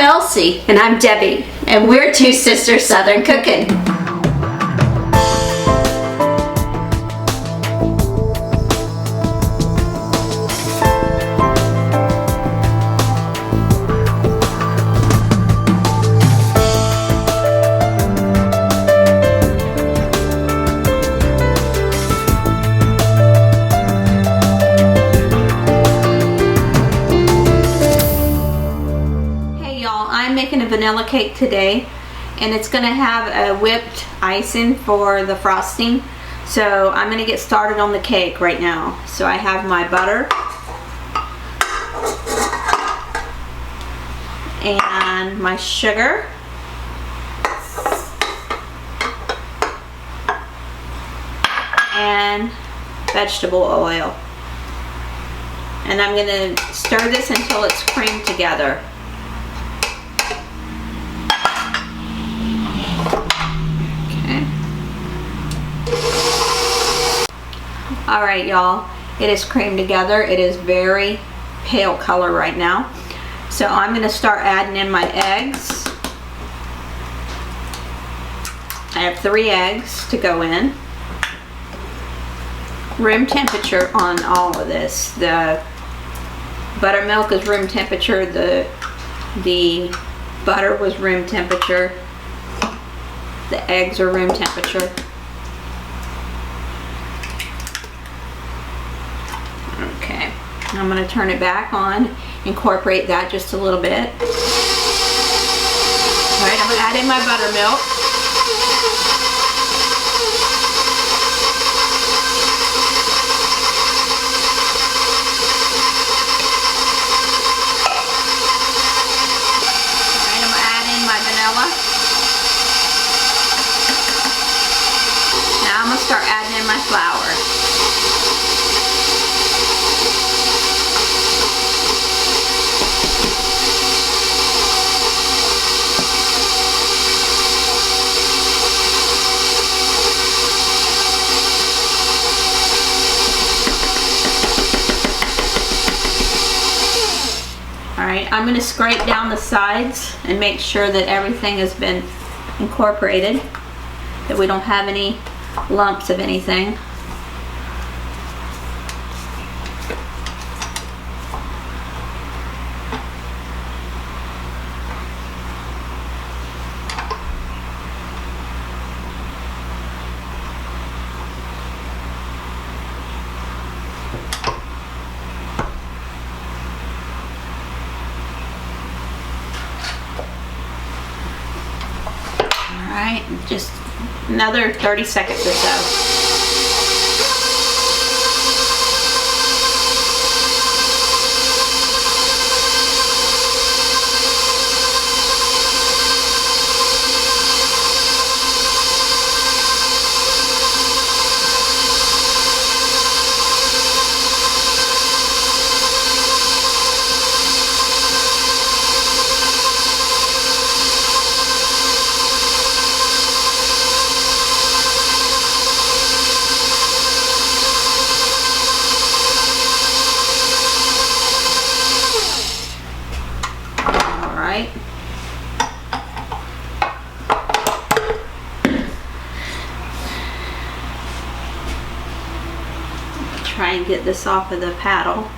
Elsie. And I'm Debbie. And we're two sisters Southern cooking. I'm making a vanilla cake today, and it's going to have a whipped icing for the frosting. So I'm going to get started on the cake right now. So I have my butter and my sugar and vegetable oil, and I'm going to stir this until it's creamed together. Alright y'all, it is creamed together. It is very pale color right now. So I'm going to start adding in my eggs. I have 3 eggs to go in. Room temperature on all of this. The buttermilk is room temperature. The butter was room temperature. The eggs are room temperature. Okay, I'm going to turn it back on, incorporate that just a little bit. Alright, I'm going to add in my buttermilk. Alright, I'm going to add in my vanilla. Now I'm going to start adding in my flour. Alright, I'm going to scrape down the sides and make sure that everything has been incorporated, that we don't have any lumps of anything. Alright, just another 30 seconds or so. Try and get this off of the paddle.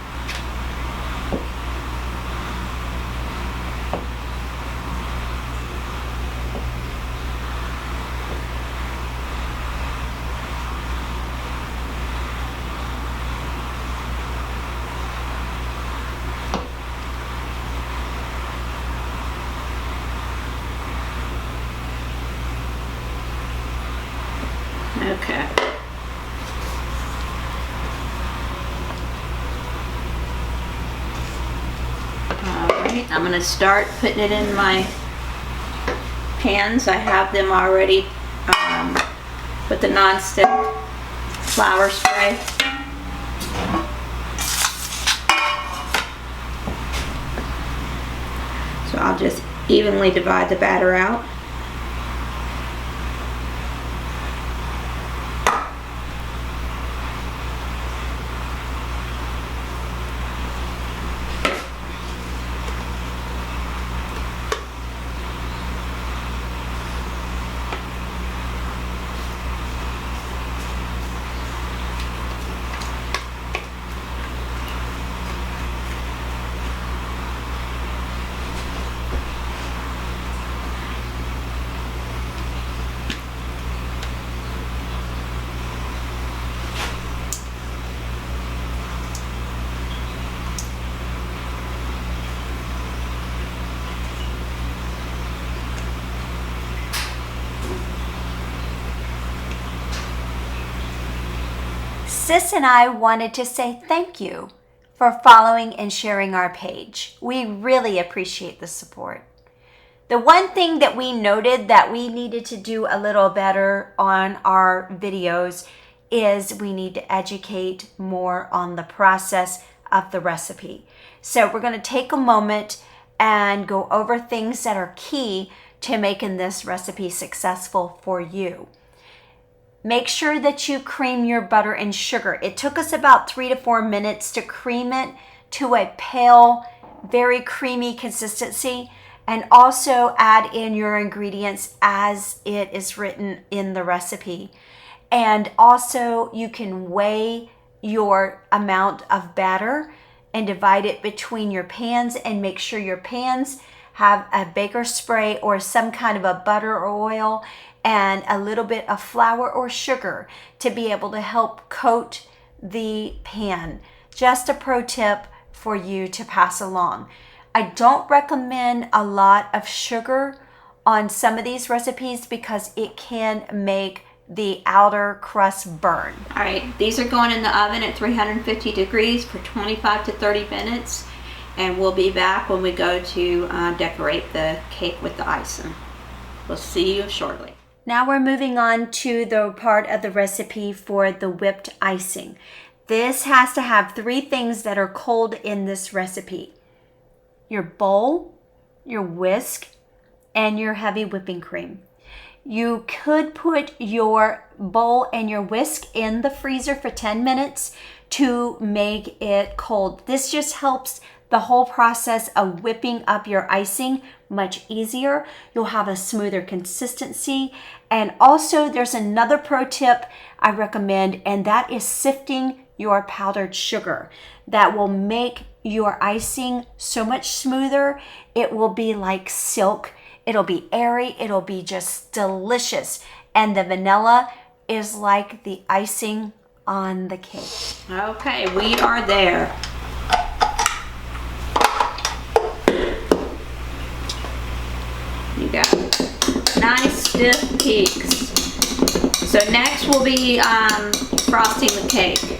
Okay. Alright, I'm going to start putting it in my pans. I have them already with the non-stick flour spray. So I'll just evenly divide the batter out. Sis and I wanted to say thank you for following and sharing our page. We really appreciate the support. The one thing that we noted that we needed to do a little better on our videos is we need to educate more on the process of the recipe. So we're going to take a moment and go over things that are key to making this recipe successful for you. Make sure that you cream your butter and sugar. It took us about 3 to 4 minutes to cream it to a pale, very creamy consistency, and also add in your ingredients as it is written in the recipe. And also you can weigh your amount of batter and divide it between your pans, and make sure your pans have a baker spray or some kind of a butter or oil and a little bit of flour or sugar to be able to help coat the pan. Just a pro tip for you to pass along. I don't recommend a lot of sugar on some of these recipes because it can make the outer crust burn. All right, these are going in the oven at 350 degrees for 25 to 30 minutes, and we'll be back when we go to decorate the cake with the icing. We'll see you shortly. Now we're moving on to the part of the recipe for the whipped icing. This has to have 3 things that are cold in this recipe: your bowl, your whisk, and your heavy whipping cream. You could put your bowl and your whisk in the freezer for 10 minutes to make it cold. This just helps the whole process of whipping up your icing much easier. You'll have a smoother consistency. And also there's another pro tip I recommend, and that is sifting your powdered sugar. That will make your icing so much smoother. It will be like silk. It'll be airy. It'll be just delicious. And the vanilla is like the icing on the cake. Okay, we are there. You got nice stiff peaks. So next we'll be frosting the cake.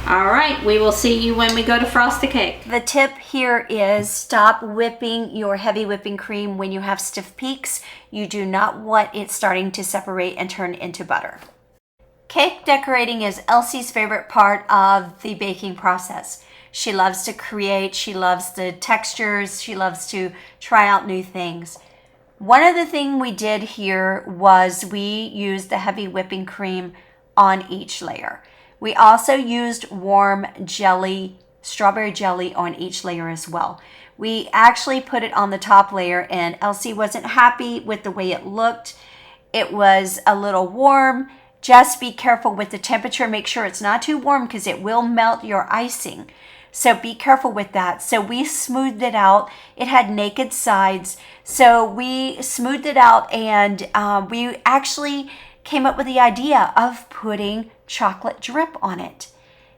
All right, we will see you when we go to frost the cake. The tip here is stop whipping your heavy whipping cream when you have stiff peaks. You do not want it starting to separate and turn into butter. Cake decorating is Elsie's favorite part of the baking process. She loves to create, she loves the textures, she loves to try out new things. One of the things we did here was we used the heavy whipping cream on each layer. We also used warm jelly, strawberry jelly on each layer as well. We actually put it on the top layer, and Elsie wasn't happy with the way it looked. It was a little warm. Just be careful with the temperature. Make sure it's not too warm because it will melt your icing. So be careful with that. So we smoothed it out. It had naked sides. So we smoothed it out, and we actually came up with the idea of putting chocolate drip on it.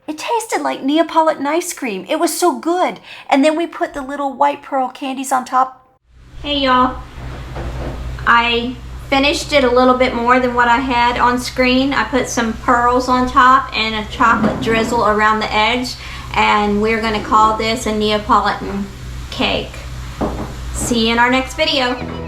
It tasted like Neapolitan ice cream. It was so good. And then we put the little white pearl candies on top. Hey y'all, I finished it a little bit more than what I had on screen. I put some pearls on top and a chocolate drizzle around the edge, and we're going to call this a Neapolitan cake. See you in our next video.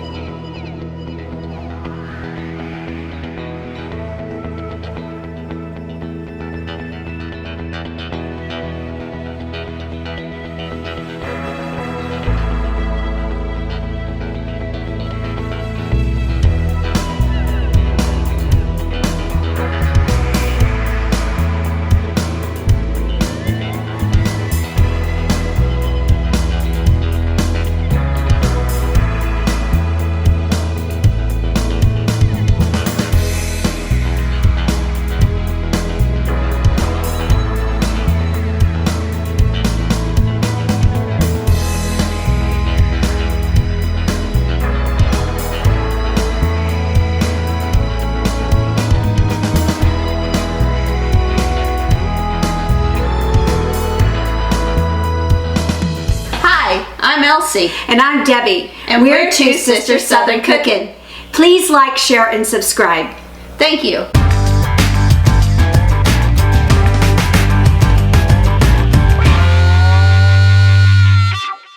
I'm Elsie. And I'm Debbie. And we're Two Sisters Southern Cooking. Please like, share, and subscribe. Thank you.